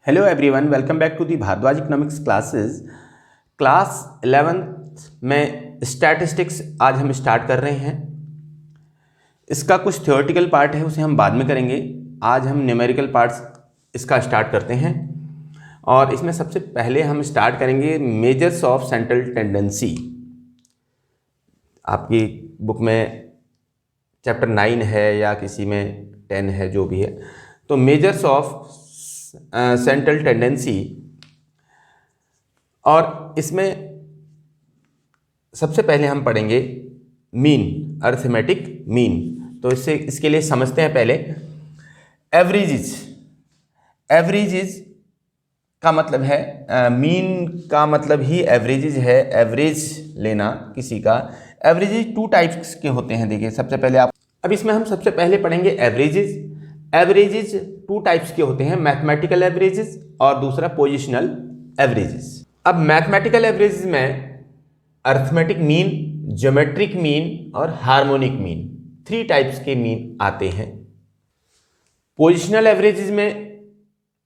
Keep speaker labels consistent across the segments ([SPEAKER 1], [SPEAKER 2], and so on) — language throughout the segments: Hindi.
[SPEAKER 1] Hello everyone, welcome back to the Bhardwaj economics classes. Class 11th में स्टैटिस्टिक्स आज हम स्टार्ट कर रहे हैं। इसका कुछ थ्योरेटिकल पार्ट है, उसे हम बाद में करेंगे। आज हम न्यूमेरिकल पार्ट्स इसका स्टार्ट करते हैं और इसमें सबसे पहले हम स्टार्ट करेंगे मेजर्स ऑफ सेंट्रल टेंडेंसी। आपकी बुक में चैप्टर 9 है या किसी में 10 है, जो भी है। तो मेजर्स ऑफ सेंट्रल टेंडेंसी, और इसमें सबसे पहले हम पढ़ेंगे मीन, अरिथमेटिक मीन। तो इसके लिए समझते हैं पहले एवरेजेस। एवरेजेस का मतलब है मीन का मतलब ही एवरेजेस है, एवरेज लेना किसी का। एवरेजेस 2 टाइप्स के होते हैं। देखिए सबसे पहले अब इसमें हम सबसे पहले पढ़ेंगे एवरेजेस। एवरेजेस 2 टाइप्स के होते हैं, मैथमेटिकल एवरेजेस और दूसरा पोजिशनल एवरेजेस। अब मैथमेटिकल एवरेजेस में अरिथमेटिक मीन, ज्योमेट्रिक मीन और हार्मोनिक मीन, 3 टाइप्स के मीन आते हैं। पोजिशनल एवरेजेस में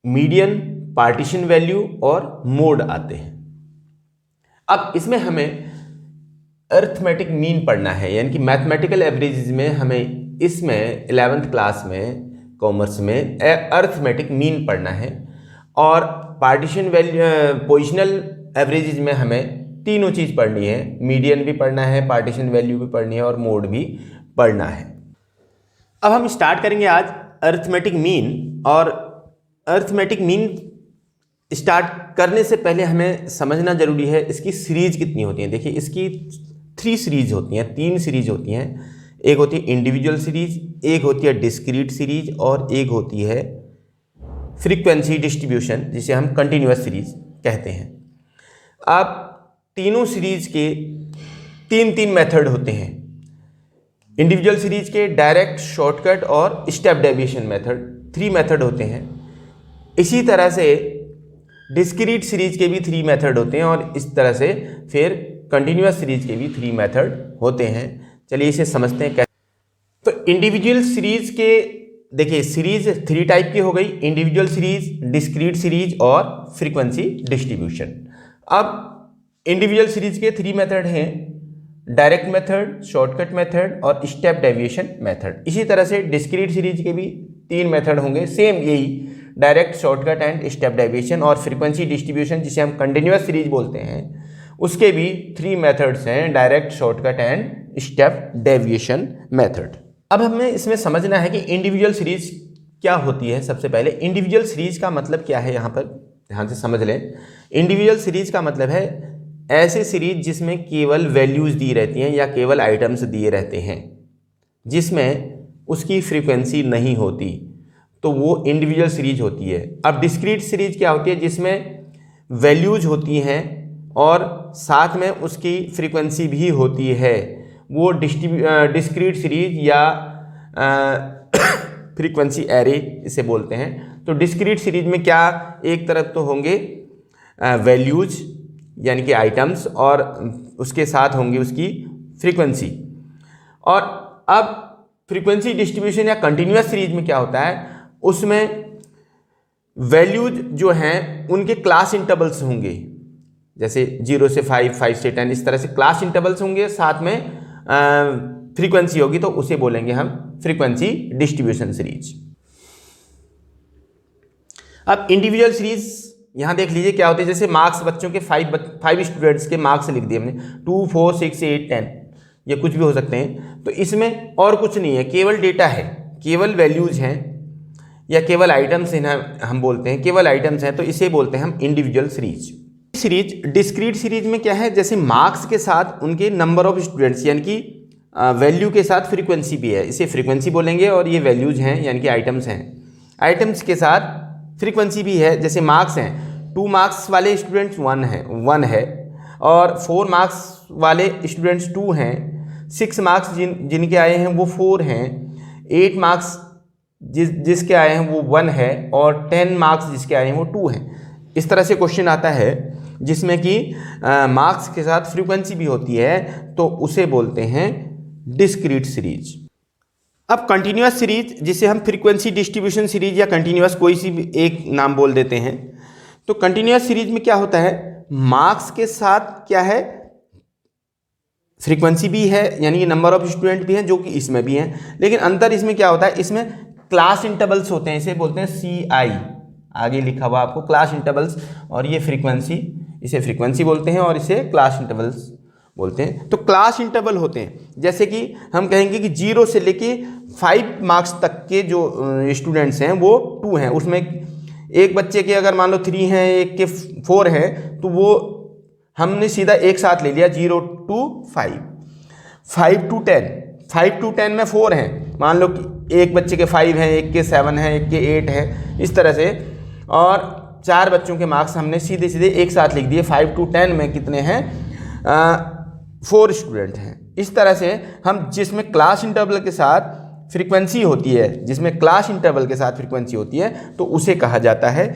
[SPEAKER 1] मीडियन, पार्टीशन वैल्यू और मोड आते हैं। अब इसमें हमें अरिथमेटिक मीन पढ़ना है, यानी कि मैथमेटिकल एवरेजेस में हमें इसमें 11th क्लास में कॉमर्स में अरिथमेटिक मीन पढ़ना है। और पार्टीशन वैल्यू, पोजिशनल एवरेजेस में हमें तीनों चीज़ पढ़नी है, मीडियन भी पढ़ना है, पार्टीशन वैल्यू भी पढ़नी है और मोड भी पढ़ना है। अब हम स्टार्ट करेंगे आज अरिथमेटिक मीन। और अरिथमेटिक मीन स्टार्ट करने से पहले हमें समझना जरूरी है इसकी सीरीज कितनी होती है। देखिए इसकी 3 सीरीज होती हैं, 3 सीरीज होती हैं। एक होती है इंडिविजुअल सीरीज, एक होती है डिस्क्रीट सीरीज और एक होती है फ्रीक्वेंसी डिस्ट्रीब्यूशन, जिसे हम कंटिन्यूअस सीरीज कहते हैं। अब तीनों सीरीज के 3 मेथड होते हैं। इंडिविजुअल सीरीज के डायरेक्ट, शॉर्टकट और स्टेप डेविएशन मेथड, 3 मेथड होते हैं। इसी तरह से डिस्क्रीट सीरीज के भी 3 मेथड होते हैं और इस तरह से फिर कंटिन्यूअस सीरीज के भी 3 मेथड होते हैं। चलिए इसे समझते हैं कैसे। तो इंडिविजुअल सीरीज के देखिए सीरीज 3 टाइप की हो गई, इंडिविजुअल सीरीज, डिस्क्रीट सीरीज और फ्रीक्वेंसी डिस्ट्रीब्यूशन। अब इंडिविजुअल सीरीज के 3 मेथड हैं, डायरेक्ट मेथड, शॉर्टकट मेथड और स्टेप डेविएशन मेथड। इसी तरह से डिस्क्रीट सीरीज के भी 3 मेथड होंगे, सेम यही, direct, shortcut and step deviation. और फ्रीक्वेंसी डिस्ट्रीब्यूशन जिसे हम कंटिन्यूअस सीरीज बोलते हैं, उसके भी 3 मेथड्स हैं, direct, shortcut and step deviation method. अब हमें इसमें समझना है कि इंडिविजुअल सीरीज क्या होती है। सबसे पहले इंडिविजुअल सीरीज का मतलब क्या है, यहाँ पर ध्यान से समझ लें। इंडिविजुअल सीरीज का मतलब है ऐसे सीरीज जिसमें केवल वैल्यूज दी रहती हैं या केवल आइटम्स दिए रहते हैं, जिसमें उसकी फ्रीक्वेंसी नहीं होती, तो वो इंडिविजुअल सीरीज होती है। अब डिस्क्रीट सीरीज क्या होती है, जिसमें वैल्यूज होती हैं और साथ में उसकी फ्रीक्वेंसी भी होती है, वो डिस्क्रीट सीरीज या फ्रीक्वेंसी एरे इसे बोलते हैं। तो डिस्क्रीट सीरीज में क्या, एक तरफ तो होंगे वैल्यूज यानी कि आइटम्स और उसके साथ होंगी उसकी फ्रीक्वेंसी। और अब फ्रीक्वेंसी डिस्ट्रीब्यूशन या कंटिन्यूअस सीरीज में क्या होता है, उसमें वैल्यूज जो हैं उनके क्लास इंटरवल्स होंगे, जैसे 0 से 5, 5 से 10, इस तरह से क्लास इंटरवल्स होंगे, साथ में फ्रीक्वेंसी होगी, तो उसे बोलेंगे हम फ्रीक्वेंसी डिस्ट्रीब्यूशन सीरीज। अब इंडिविजुअल सीरीज यहां देख लीजिए क्या होती है। जैसे मार्क्स बच्चों के 5 स्टूडेंट्स के मार्क्स लिख दिए हमने, 2, 4, 6, 8, 10, ये कुछ भी हो सकते हैं। तो इसमें और कुछ नहीं है, केवल डेटा है, केवल वैल्यूज हैं या केवल आइटम्स हैं, हम बोलते हैं केवल आइटम्स हैं, तो इसे बोलते हैं हम individual series. Series discrete series में क्या है, जैसे मार्क्स के साथ उनके नंबर ऑफ स्टूडेंट्स यानी कि वैल्यू के साथ फ्रीक्वेंसी भी है, इसे फ्रीक्वेंसी बोलेंगे। और ये वैल्यूज हैं यानी कि आइटम्स हैं, आइटम्स के साथ फ्रीक्वेंसी भी है। जैसे मार्क्स हैं, 2 मार्क्स वाले स्टूडेंट्स 1 है और 4 मार्क्स वाले स्टूडेंट्स 2 हैं, 6 मार्क्स जिनके आए हैं वो 4 हैं, 8 मार्क्स जिसके आए हैं वो 1 है और 10 मार्क्स जिसके आए हैं वो 2 हैं। इस तरह से क्वेश्चन आता है जिसमें कि मार्क्स के साथ फ्रीक्वेंसी भी होती है, तो उसे बोलते हैं डिस्क्रीट सीरीज। अब कंटिन्यूअस सीरीज जिसे हम फ्रीक्वेंसी डिस्ट्रीब्यूशन सीरीज या कंटिन्यूअस कोई सी भी एक नाम बोल देते हैं, तो कंटिन्यूअस सीरीज में क्या होता है, मार्क्स के साथ क्या है, फ्रीक्वेंसी भी है, यानी कि नंबर ऑफ स्टूडेंट भी हैं, जो कि इसमें भी हैं, लेकिन अंतर इसमें क्या होता है, इसमें क्लास इंटरवल्स होते हैं, इसे बोलते हैं CI, आगे लिखा हुआ आपको क्लास इंटरवल्स, और ये फ्रीक्वेंसी, इसे फ्रीक्वेंसी बोलते हैं और इसे क्लास इंटरवल्स बोलते हैं। तो क्लास इंटरवल होते हैं, जैसे कि हम कहेंगे कि 0 से लेके 5 मार्क्स तक के जो स्टूडेंट्स हैं वो 2 हैं, उसमें एक बच्चे के अगर मान लो 3 हैं, एक के 4 हैं, तो वो हमने सीधा एक साथ ले लिया 0 to 5, 5 to 10, 5 to 10 में 4 हैं, मान लो कि एक बच्चे के 5 हैं, एक के 7 हैं, एक के 8 हैं, इस तरह से, और 4 बच्चों के मार्क्स हमने सीधे सीधे एक साथ लिख दिए। 5 to 10 में कितने हैं, 4 स्टूडेंट हैं। इस तरह से हम जिसमें क्लास इंटरवल के साथ फ्रीक्वेंसी होती है, जिसमें क्लास इंटरवल के साथ फ्रीक्वेंसी होती है, तो उसे कहा जाता है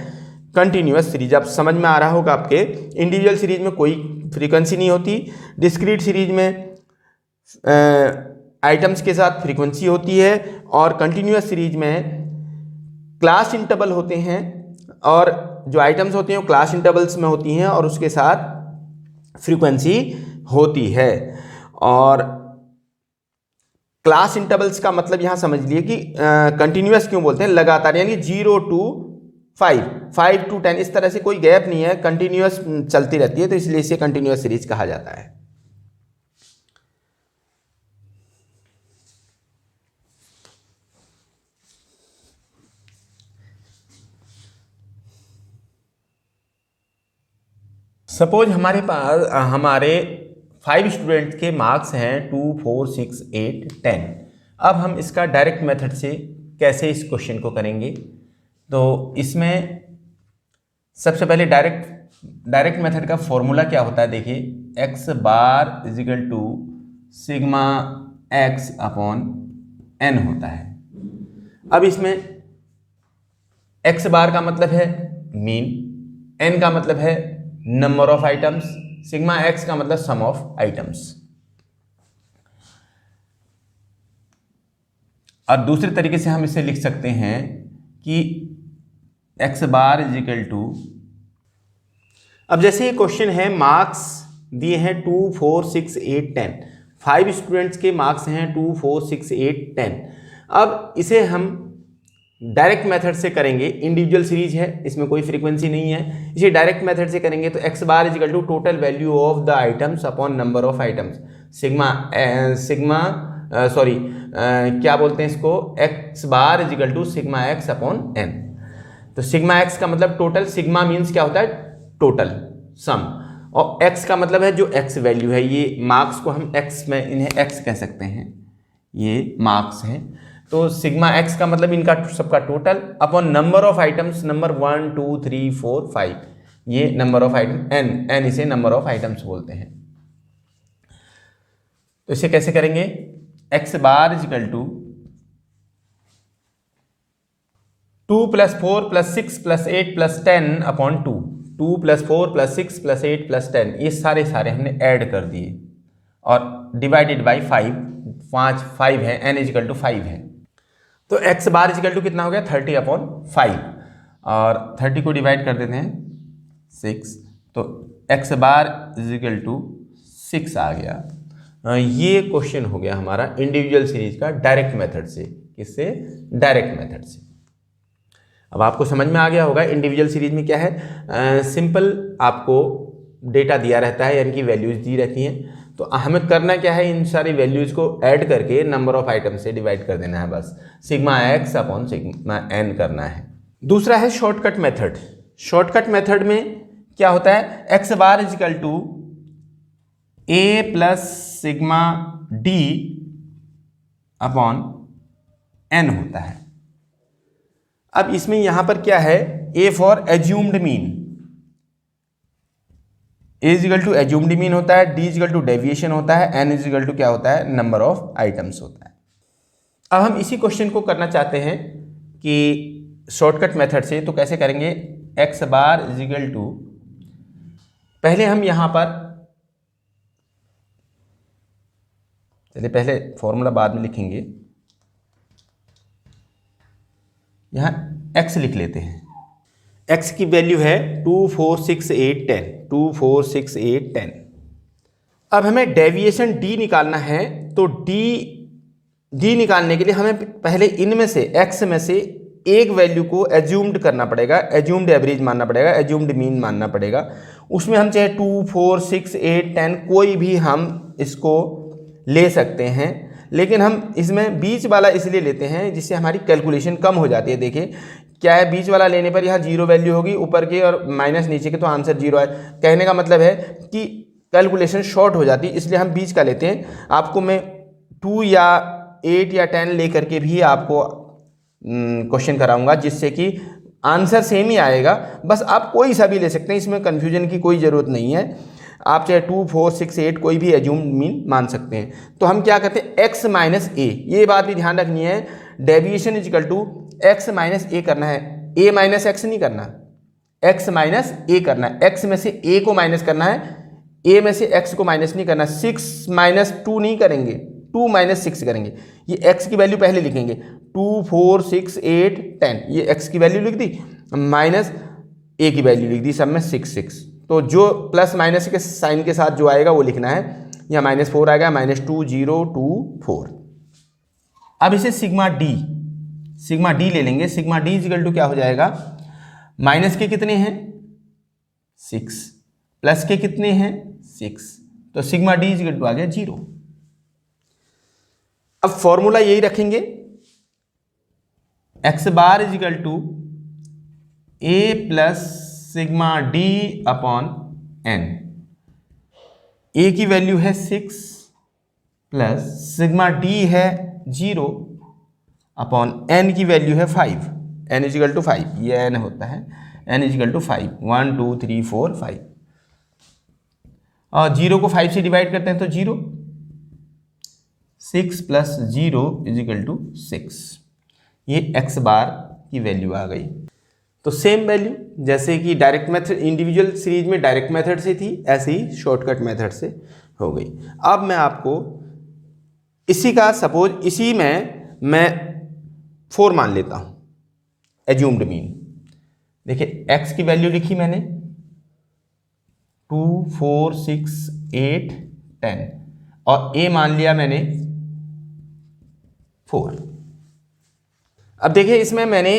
[SPEAKER 1] कंटिन्यूअस सीरीज। अब समझ में आ रहा होगा आपके, इंडिविजुअल सीरीज में कोई फ्रीक्वेंसी नहीं होती, डिस्क्रीट सीरीज में आइटम्स के साथ फ्रीक्वेंसी होती है, और कंटिन्यूअस सीरीज में क्लास इंटरवल होते हैं, और जो आइटम्स होते हैं वो क्लास इंटरवल्स में होती हैं और उसके साथ फ्रीक्वेंसी होती है। और क्लास इंटरवल्स का मतलब यहां समझ लिए कि कंटिन्यूअस क्यों बोलते हैं, लगातार, यानी 0 to 5, 5 to 10, इस तरह से कोई गैप नहीं है, कंटिन्यूअस चलती रहती है, तो इसलिए इसे कंटिन्यूअस सीरीज कहा जाता है। सपोज हमारे पास हमारे 5 स्टूडेंट के मार्क्स हैं 2, 4, 6, 8, 10। अब हम इसका डायरेक्ट मेथड से कैसे इस क्वेश्चन को करेंगे, तो इसमें सबसे पहले डायरेक्ट मेथड का फॉर्मूला क्या होता है, देखिए, x bar is equal to sigma x upon n होता है। अब इसमें x बार का मतलब है मीन, n का मतलब है number of items, sigma x का मतलब सम ऑफ आइटम्स। और दूसरे तरीके से हम इसे लिख सकते हैं कि x bar is equal to, अब जैसे ये क्वेश्चन है, मार्क्स दिए हैं 2, 4, 6, 8, 10, 5 स्टूडेंट्स के मार्क्स हैं 2, 4, 6, 8, 10। अब इसे हम डायरेक्ट मेथड से करेंगे, इंडिविजुअल सीरीज है, इसमें कोई फ्रीक्वेंसी नहीं है, इसे डायरेक्ट मेथड से करेंगे तो x bar is equal to total value of the items upon number of items, क्या बोलते हैं इसको, x bar is equal to sigma x upon n। तो सिग्मा x का मतलब टोटल, सिग्मा मीन्स क्या होता है, टोटल सम, और x का मतलब है जो x वैल्यू है, ये मार्क्स को हम x में, इन्हें x कह सकते हैं, ये मार्क्स हैं, तो सिग्मा x का मतलब इनका सबका total upon number of items, number 1, 2, 3, 4, 5, ये नंबर ऑफ आइटम, n इसे नंबर ऑफ आइटम्स बोलते हैं। तो इसे कैसे करेंगे, x bar is equal to 2 + 4 + 6 + 8 + 10 upon 2, 2 + 4 + 6 + 8 + 10, ये सारे हमने ऐड कर दिए और डिवाइडेड बाई 5 है, n इज इक्वल टू 5 है, तो x bar is equal to कितना हो गया, 30/5, और 30 को डिवाइड कर देते हैं 6, तो x bar is equal to 6 आ गया। ये क्वेश्चन हो गया हमारा इंडिविजुअल सीरीज का डायरेक्ट मेथड से। किससे, डायरेक्ट मेथड से। अब आपको समझ में आ गया होगा इंडिविजुअल सीरीज में क्या है, सिंपल आपको डेटा दिया रहता है, यानी कि वैल्यूज दी रहती हैं, तो हमें करना क्या है, इन सारी वैल्यूज को ऐड करके नंबर ऑफ आइटम से डिवाइड कर देना है, बस sigma x upon sigma n करना है। दूसरा है शॉर्टकट मेथड। शॉर्टकट मेथड में क्या होता है, x bar is equal to a plus sigma d upon n होता है। अब इसमें यहां पर क्या है, a for assumed mean, a is equal to assumed mean होता है, d is equal to deviation होता है, n इज इक्वल टू क्या होता है, नंबर ऑफ आइटम्स होता है। अब हम इसी क्वेश्चन को करना चाहते हैं कि शॉर्टकट मेथड से, तो कैसे करेंगे, x bar is equal to, पहले हम यहां पर, चलिए पहले फॉर्मूला बाद में लिखेंगे, यहां x लिख लेते हैं, x की वैल्यू है 2 4 6 8 10, 2 4 6 8 10। अब हमें डेविएशन d निकालना है, तो d निकालने के लिए हमें पहले इनमें से x में से एक वैल्यू को एज्यूम्ड करना पड़ेगा, एज्यूम्ड एवरेज मानना पड़ेगा, एज्यूम्ड मीन मानना पड़ेगा। उसमें हम चाहे 2 4 6 8 10 कोई भी हम इसको ले सकते हैं, लेकिन हम इसमें बीच वाला इसलिए लेते हैं जिससे हमारी कैलकुलेशन कम हो जाती है। देखिए क्या है, बीच वाला लेने पर यहाँ 0 वैल्यू होगी ऊपर के और माइनस नीचे के, तो आंसर 0 है। कहने का मतलब है कि कैलकुलेशन शॉर्ट हो जाती है, इसलिए हम बीच का लेते हैं। आपको मैं 2 या 8 या 10 ले करके भी आपको क्वेश्चन कराऊंगा, जिससे कि आंसर सेम ही आएगा। बस आप कोई सा भी ले सकते हैं, इसमें कन्फ्यूजन की कोई ज़रूरत नहीं है। आप चाहे 2 4 6 8 कोई भी एज्यूम मीन मान सकते हैं। तो हम क्या करते हैं, x माइनस ए, ये बात भी ध्यान रखनी है, deviation is equal to x minus a करना है, a माइनस एक्स नहीं करना, x माइनस ए करना है। x में से a को माइनस करना है, a में से x को माइनस नहीं करना। 6 माइनस 2 नहीं करेंगे, 2 माइनस 6 करेंगे। ये x की वैल्यू पहले लिखेंगे, 2 4 6 8 10, ये x की वैल्यू लिख दी, माइनस a की वैल्यू लिख दी, सब में 6 6। तो जो प्लस माइनस के साइन के साथ जो आएगा वो लिखना है। यहाँ -4 आएगा, -2 0 2 4। अब इसे सिग्मा डी ले लेंगे। सिग्मा डी इजिकल टू क्या हो जाएगा, माइनस के कितने हैं 6, प्लस के कितने हैं 6, तो सिग्मा डी इजिकल टू आ गया 0। अब फॉर्मूला यही रखेंगे, x bar is equal to a plus sigma d upon n। a की वैल्यू है 6 प्लस सिग्मा डी है 0 अपॉन n की वैल्यू है 5, n इजिकल टू 5, ये n होता है, n इजिकल टू 5, 1 2 3 4 5। और 0 को 5 से डिवाइड करते हैं तो 0, 6 प्लस 0 इजिकल टू 6। ये x बार की वैल्यू आ गई। तो सेम वैल्यू जैसे कि डायरेक्ट मेथड इंडिविजुअल सीरीज में डायरेक्ट मेथड से थी, ऐसे ही शॉर्टकट मेथड से हो गई। अब मैं आपको इसी का सपोज इसी में मैं 4 मान लेता हूं, एज्यूम्ड मीन। देखिए x की वैल्यू लिखी मैंने 2 4 6 8 10 और a मान लिया मैंने 4। अब देखिए इसमें मैंने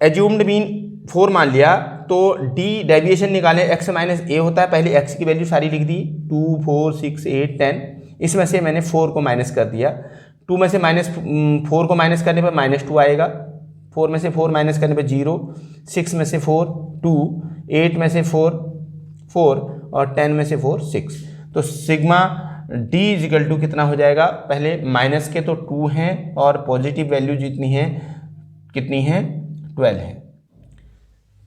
[SPEAKER 1] एज्यूम्ड मीन 4 मान लिया, तो d डेविएशन निकाले, x माइनस ए होता है, पहले x की वैल्यू सारी लिख दी 2 4 6 8 10। इसमें से मैंने 4 को माइनस कर दिया, 2 में से -4 को माइनस करने पर -2 आएगा, 4 में से 4 माइनस करने पर 0, 6 में से 4 2, 8 में से 4 4 और 10 में से 4 6। तो सिग्मा d इजिकल टू कितना हो जाएगा, पहले माइनस के तो 2 हैं और पॉजिटिव वैल्यू जितनी है कितनी है 12 है,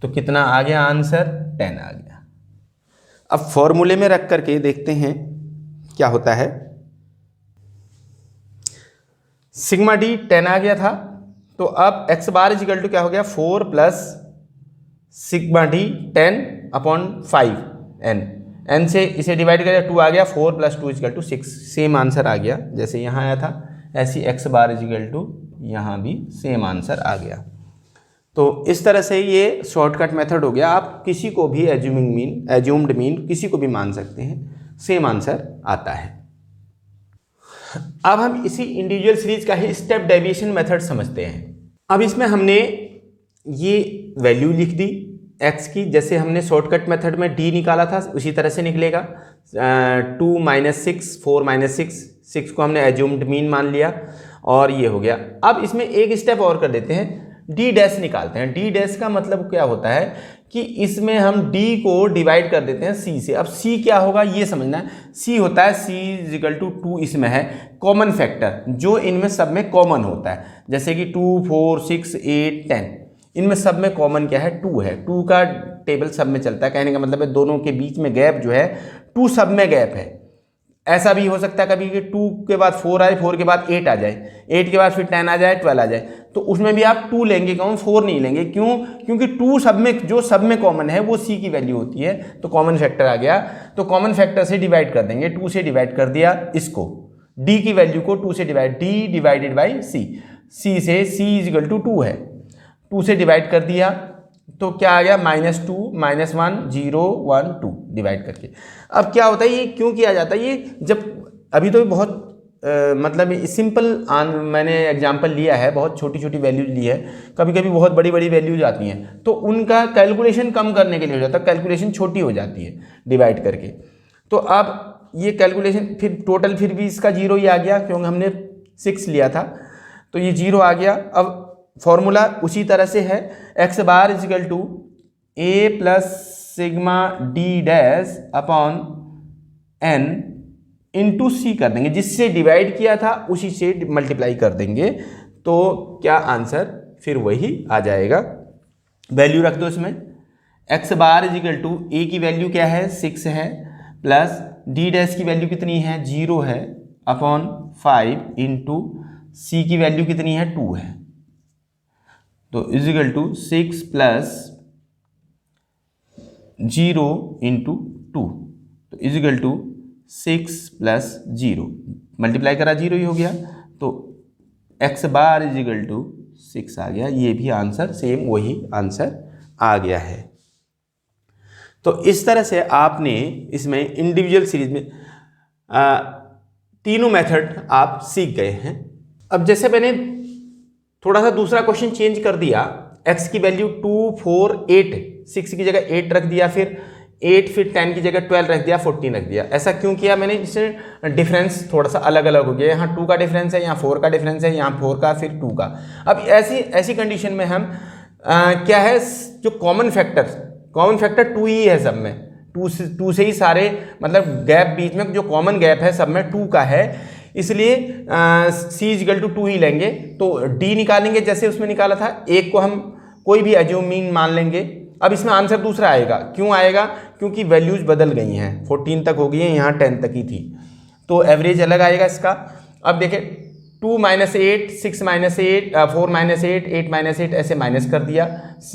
[SPEAKER 1] तो कितना आ गया आंसर 10 आ गया। अब फॉर्मूले में रख करके देखते हैं क्या होता है। सिग्मा डी 10 आ गया था, तो अब x बार इजिकल टू क्या हो गया 4 plus sigma D 10 upon 5 n से इसे डिवाइड करें 2 आ गया, 4 plus 2 is equal to 6, same answer आ गया। जैसे यहाँ आया था ऐसी x बार इजिकल टू यहाँ भी सेम आंसर आ गया। तो इस तरह से ये शॉर्टकट मेथड हो गया। आप किसी को भी एज्यूम्ड मीन किसी को भी मान सकते हैं, सेम आंसर आता है। अब हम इसी इंडिविजुअल सीरीज का ही स्टेप डेविएशन मेथड समझते हैं। अब इसमें हमने ये वैल्यू लिख दी x की, जैसे हमने शॉर्टकट मेथड में d निकाला था उसी तरह से निकलेगा। 2 - 6 4 - 6 को हमने एज्यूम्ड मीन मान लिया और ये हो गया। अब इसमें एक स्टेप और कर देते हैं, d डैश निकालते हैं। d डैश का मतलब क्या होता है कि इसमें हम d को डिवाइड कर देते हैं c से। अब c क्या होगा ये समझना है। c होता है c इजिकल टू 2, इसमें है कॉमन फैक्टर जो इनमें सब में कॉमन होता है, जैसे कि 2 4 6 8 10 इनमें सब में कॉमन क्या है 2 है। 2 का टेबल सब में चलता है, कहने का मतलब है दोनों के बीच में गैप जो है 2 सब में गैप है। ऐसा भी हो सकता है कभी कि 2 के बाद 4 आए, 4 के बाद 8 आ जाए, 8 के बाद फिर 10 आ जाए, 12 आ जाए, तो उसमें भी आप 2 लेंगे, कौन 4 नहीं लेंगे। क्यों? क्योंकि 2 सब में जो सब में कॉमन है वो c की वैल्यू होती है, तो कॉमन फैक्टर आ गया। तो कॉमन फैक्टर से डिवाइड कर देंगे, 2 से डिवाइड कर दिया इसको, d की वैल्यू को 2 से divide, d divided by c, c से c इजिकल टू 2 है, 2 से डिवाइड कर दिया, तो क्या आ गया -2 -1 0 1 2 डिवाइड करके। अब क्या होता है, ये क्यों किया जाता है, ये जब अभी तो बहुत मतलब सिंपल मैंने एग्जांपल लिया है, बहुत छोटी छोटी वैल्यूज ली है, कभी कभी बहुत बड़ी बड़ी वैल्यूज आती हैं तो उनका कैलकुलेशन कम करने के लिए हो जाता है, कैलकुलेशन छोटी हो जाती है डिवाइड करके। तो अब ये कैलकुलेशन फिर टोटल फिर भी इसका 0 ही आ गया क्योंकि हमने 6 लिया था, तो ये 0 आ गया। अब फॉर्मूला उसी तरह से है, x bar is equal to a plus sigma d dash upon n into c कर देंगे, जिससे डिवाइड किया था उसी से मल्टीप्लाई कर देंगे, तो क्या आंसर फिर वही आ जाएगा। वैल्यू रख दो इसमें, x bar is equal to a की वैल्यू क्या है 6 है, प्लस d डैश की वैल्यू कितनी है 0 है, अपॉन 5 इंटू सी की वैल्यू कितनी है 2 है, तो इजिकल टू 6 प्लस 0 इंटू 2, तो इजिकल टू 6 प्लस 0 मल्टीप्लाई करा 0 ही हो गया, तो x बार इजिकल टू 6 आ गया। ये भी आंसर सेम वही आंसर आ गया है। तो इस तरह से आपने इसमें इंडिविजुअल सीरीज में तीनों मेथड आप सीख गए हैं। अब जैसे मैंने थोड़ा सा दूसरा क्वेश्चन चेंज कर दिया, x की वैल्यू 2 4 8 6 की जगह 8 रख दिया, फिर 8 फिर 10 की जगह 12 रख दिया, 14 रख दिया। ऐसा क्यों किया मैंने, इससे डिफरेंस थोड़ा सा अलग अलग हो गया, यहाँ 2 का डिफरेंस है, यहाँ 4 का डिफरेंस है, यहाँ 4 का फिर 2 का। अब ऐसी कंडीशन में हम क्या है, जो कॉमन फैक्टर 2 ही है सब में, 2 से ही सारे मतलब गैप बीच में जो कॉमन गैप है सब में 2 का है, इसलिए c इजिकल टू 2 ही लेंगे। तो d निकालेंगे जैसे उसमें निकाला था, एक को हम कोई भी अज्यूमिंग मान लेंगे। अब इसमें आंसर दूसरा आएगा, क्यों आएगा, क्योंकि वैल्यूज बदल गई हैं, 14 तक हो गई हैं, यहाँ 10 तक ही थी, तो एवरेज अलग आएगा इसका। अब देखें 2 - 8 6 - 8 4 - 8 8 - 8 ऐसे माइनस कर दिया,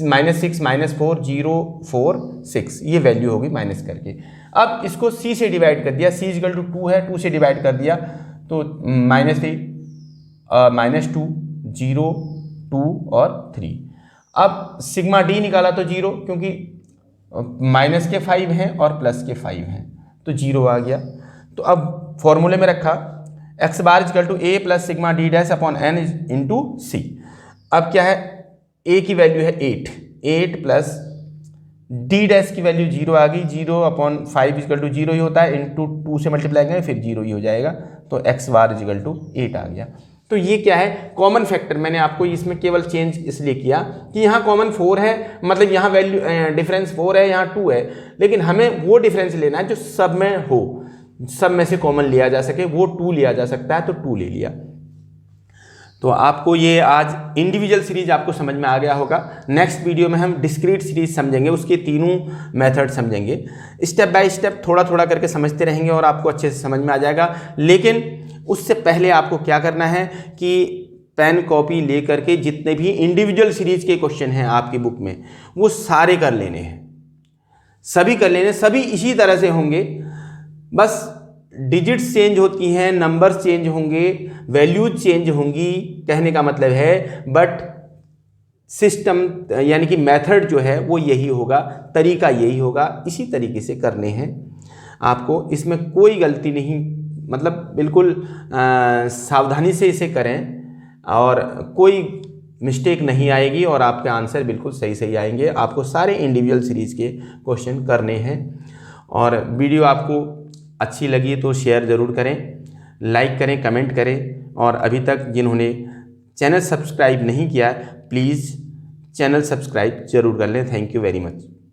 [SPEAKER 1] -6 -4 0 4 6 ये वैल्यू होगी माइनस करके। अब इसको c से डिवाइड कर दिया, c इजिकल टू 2 है, 2 से डिवाइड कर दिया तो -3 -2 0 2 और 3। अब सिग्मा डी निकाला तो 0, क्योंकि माइनस के 5 हैं और प्लस के 5 हैं, तो 0 आ गया। तो अब फॉर्मूले में रखा x bar is equal to a plus sigma d dash upon n into c. अब क्या है, a की वैल्यू है 8 प्लस डी डैश की वैल्यू 0 आ गई, 0 अपॉन 5 इजिकल टू 0 ही होता है, इंटू 2 से मल्टीप्लाई करें फिर 0 ही हो जाएगा, तो x बार इजिकल टू 8 आ गया। तो ये क्या है, कॉमन फैक्टर। मैंने आपको इसमें केवल चेंज इसलिए किया कि यहाँ कॉमन 4 है, मतलब यहाँ वैल्यू डिफरेंस 4 है, यहाँ 2 है, लेकिन हमें वो डिफरेंस लेना है जो सब में हो, सब में से कॉमन लिया जा सके, वो 2 लिया जा सकता है, तो 2 ले लिया। तो आपको ये आज इंडिविजुअल सीरीज आपको समझ में आ गया होगा। नेक्स्ट वीडियो में हम डिस्क्रीट सीरीज समझेंगे, उसके तीनों मेथड समझेंगे, स्टेप बाय स्टेप थोड़ा थोड़ा करके समझते रहेंगे और आपको अच्छे से समझ में आ जाएगा। लेकिन उससे पहले आपको क्या करना है कि पेन कॉपी ले करके जितने भी इंडिविजुअल सीरीज के क्वेश्चन हैं आपकी बुक में वो सारे कर लेने हैं, सभी कर लेने, सभी इसी तरह से होंगे, बस डिजिट्स चेंज होती हैं, नंबर्स चेंज होंगे, वैल्यूज चेंज होंगी, कहने का मतलब है, बट सिस्टम यानी कि मेथड जो है वो यही होगा, तरीका यही होगा, इसी तरीके से करने हैं आपको। इसमें कोई गलती नहीं, मतलब बिल्कुल सावधानी से इसे करें और कोई मिस्टेक नहीं आएगी और आपके आंसर बिल्कुल सही सही आएंगे। आपको सारे इंडिविजुअल सीरीज़ के क्वेश्चन करने हैं। और वीडियो आपको अच्छी लगी तो शेयर ज़रूर करें, लाइक करें, कमेंट करें, और अभी तक जिन्होंने चैनल सब्सक्राइब नहीं किया प्लीज़ चैनल सब्सक्राइब ज़रूर कर लें। Thank you very much.